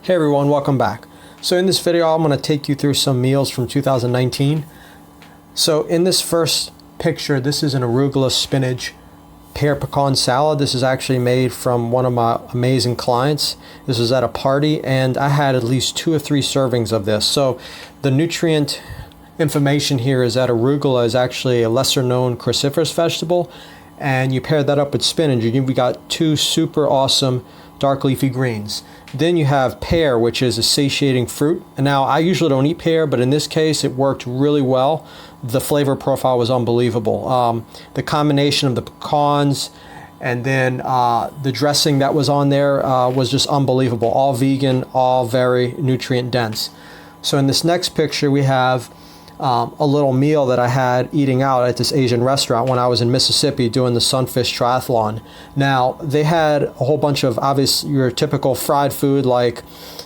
Hey everyone, welcome back. So in this video, I'm going to take you through some meals from 2019. So in this first picture, this is an arugula spinach pear pecan salad. This is actually made from one of my amazing clients. This was at a party and I had at least 2 or 3 servings of this. So the nutrient information here is that arugula is actually a lesser known cruciferous vegetable, and you pair that up with spinach and you've got 2 super awesome dark leafy greens. Then you have pear, which is a satiating fruit. And now I usually don't eat pear, but in this case it worked really well. The flavor profile was unbelievable. The combination of the pecans and then the dressing that was on there was just unbelievable. All vegan, all very nutrient dense. So in this next picture we have a little meal that I had eating out at this Asian restaurant when I was in Mississippi doing the Sunfish Triathlon. Now, they had a whole bunch of obvious, your typical fried food like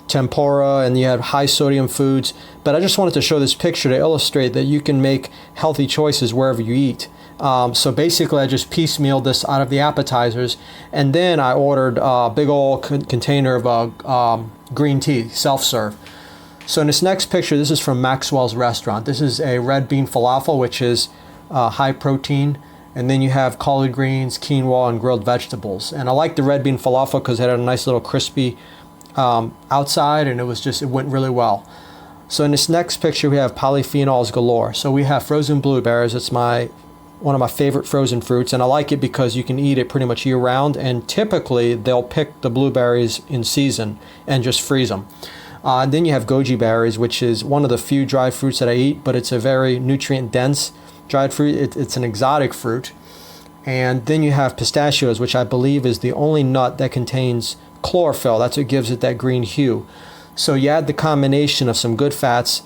tempura, and you had high sodium foods, but I just wanted to show this picture to illustrate that you can make healthy choices wherever you eat. So basically I just piecemealed this out of the appetizers, and then I ordered a big old container of green tea, self-serve. So in this next picture, this is from Maxwell's restaurant. This is a red bean falafel, which is high protein. And then you have collard greens, quinoa, and grilled vegetables. And I like the red bean falafel because it had a nice little crispy outside, and it went really well. So in this next picture, we have polyphenols galore. So we have frozen blueberries. It's one of my favorite frozen fruits, and I like it because you can eat it pretty much year round. And typically, they'll pick the blueberries in season and just freeze them. Then you have goji berries, which is one of the few dried fruits that I eat, but it's a very nutrient-dense dried fruit. It's an exotic fruit. And then you have pistachios, which I believe is the only nut that contains chlorophyll. That's what gives it that green hue. So you add the combination of some good fats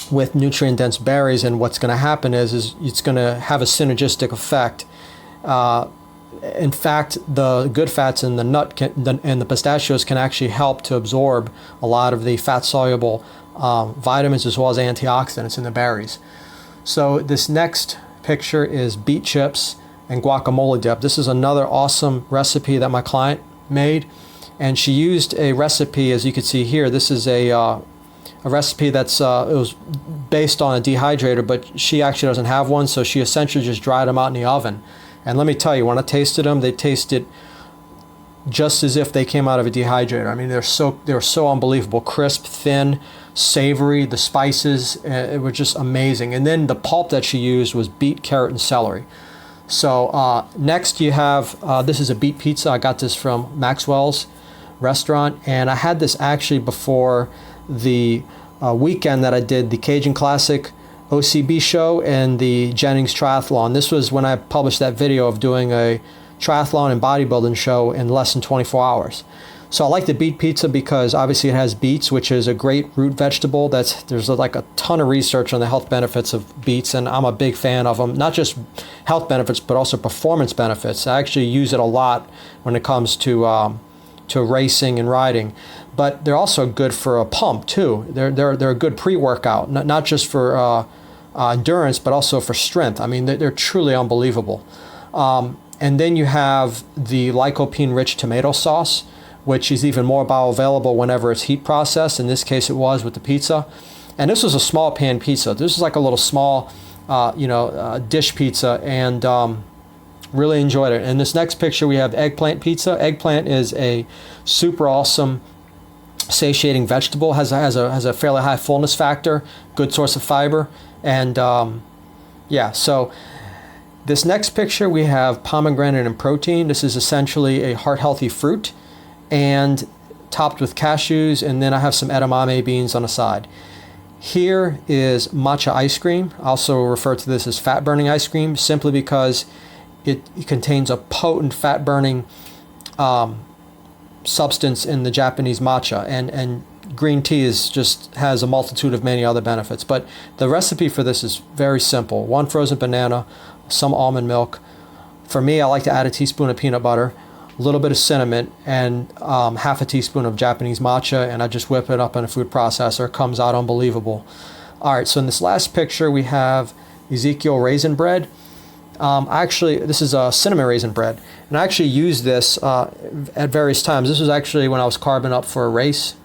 with nutrient-dense berries, and what's going to happen is it's going to have a synergistic effect. In fact, the good fats in the nut and the pistachios can actually help to absorb a lot of the fat-soluble vitamins as well as antioxidants in the berries. So this next picture is beet chips and guacamole dip. This is another awesome recipe that my client made, and she used a recipe, as you can see here. This is a recipe that's it was based on a dehydrator, but she actually doesn't have one, so she essentially just dried them out in the oven. And let me tell you, when I tasted them, they tasted just as if they came out of a dehydrator. I mean, they were so unbelievable, crisp, thin, savory. The spices, it was just amazing. And then the pulp that she used was beet, carrot, and celery. So next you have, this is a beet pizza. I got this from Maxwell's restaurant, and I had this actually before the weekend that I did the Cajun Classic OCB show and the Jennings Triathlon. This was when I published that video of doing a triathlon and bodybuilding show in less than 24 hours. So I like the beet pizza because obviously it has beets, which is a great root vegetable. There's like a ton of research on the health benefits of beets, and I'm a big fan of them. Not just health benefits, but also performance benefits. I actually use it a lot when it comes to racing and riding. But they're also good for a pump too. They're a good pre-workout, not just for endurance, but also for strength. I mean, they're truly unbelievable. And then you have the lycopene-rich tomato sauce, which is even more bioavailable whenever it's heat processed. In this case, it was with the pizza. And this was a small pan pizza. This is like a little small, dish pizza, and really enjoyed it. In this next picture, we have eggplant pizza. Eggplant is a super awesome satiating vegetable, has a fairly high fullness factor, good source of fiber, and so this next picture we have pomegranate and protein. This is essentially a heart healthy fruit and topped with cashews, and then I have some edamame beans on the side. Here is matcha ice cream. I also refer to this as fat burning ice cream simply because it contains a potent fat burning substance in the Japanese matcha, and green tea has a multitude of many other benefits. But the recipe for this is very simple. 1 frozen banana, some almond milk. For me, I like to add a teaspoon of peanut butter, a little bit of cinnamon, and half a teaspoon of Japanese matcha, and I just whip it up in a food processor. It comes out unbelievable. All right, so in this last picture we have Ezekiel raisin bread. This is a cinnamon raisin bread, and I actually used this at various times. This was actually when I was carbing up for a race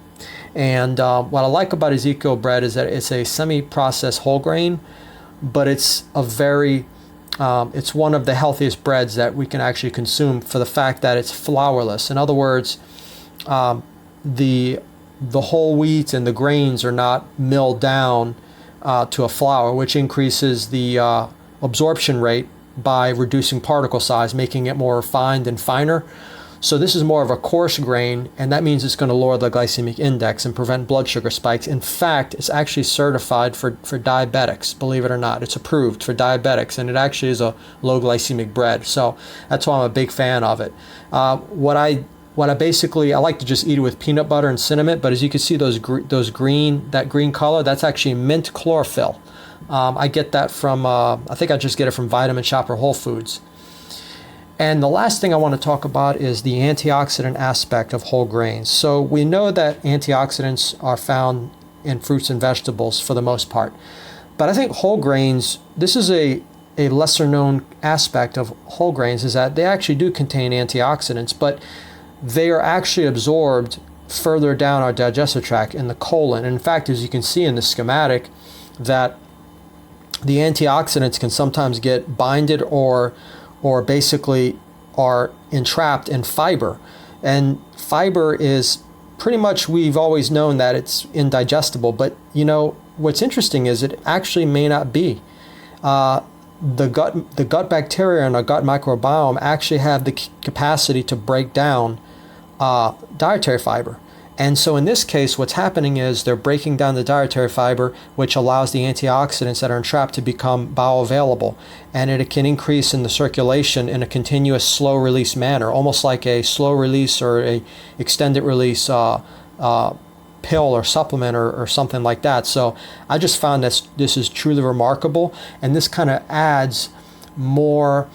And what I like about Ezekiel bread is that it's a semi-processed whole grain, but it's a very it's one of the healthiest breads that we can actually consume for the fact that it's flourless. In other words, the whole wheat and the grains are not milled down to a flour, which increases the absorption rate by reducing particle size, making it more refined and finer. So this is more of a coarse grain, and that means it's going to lower the glycemic index and prevent blood sugar spikes. In fact, it's actually certified for diabetics, believe it or not. It's approved for diabetics, and it actually is a low glycemic bread. So that's why I'm a big fan of it. What I basically, I like to just eat it with peanut butter and cinnamon, but as you can see, that green color, that's actually mint chlorophyll. I get that from, I think I just get it from Vitamin Shop or Whole Foods. And the last thing I want to talk about is the antioxidant aspect of whole grains. So we know that antioxidants are found in fruits and vegetables for the most part. But I think whole grains, this is a lesser known aspect of whole grains, is that they actually do contain antioxidants, but they are actually absorbed further down our digestive tract in the colon. And in fact, as you can see in the schematic, that the antioxidants can sometimes get binded or basically are entrapped in fiber. And fiber is pretty much, we've always known that it's indigestible, but you know, what's interesting is it actually may not be. The gut bacteria and our gut microbiome actually have the capacity to break down dietary fiber. And so in this case, what's happening is they're breaking down the dietary fiber, which allows the antioxidants that are entrapped to become bioavailable. And it can increase in the circulation in a continuous slow release manner, almost like a slow release or a extended release pill or supplement or something like that. So I just found this is truly remarkable. And this kind of adds more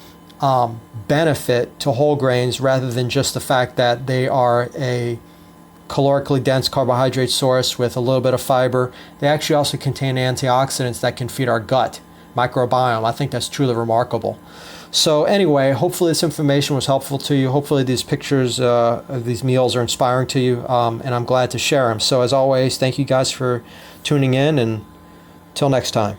benefit to whole grains rather than just the fact that they are a calorically dense carbohydrate source with a little bit of fiber. They actually also contain antioxidants that can feed our gut microbiome. I think that's truly remarkable. So anyway, hopefully this information was helpful to you. Hopefully these pictures of these meals are inspiring to you, and I'm glad to share them. So as always, thank you guys for tuning in, and till next time.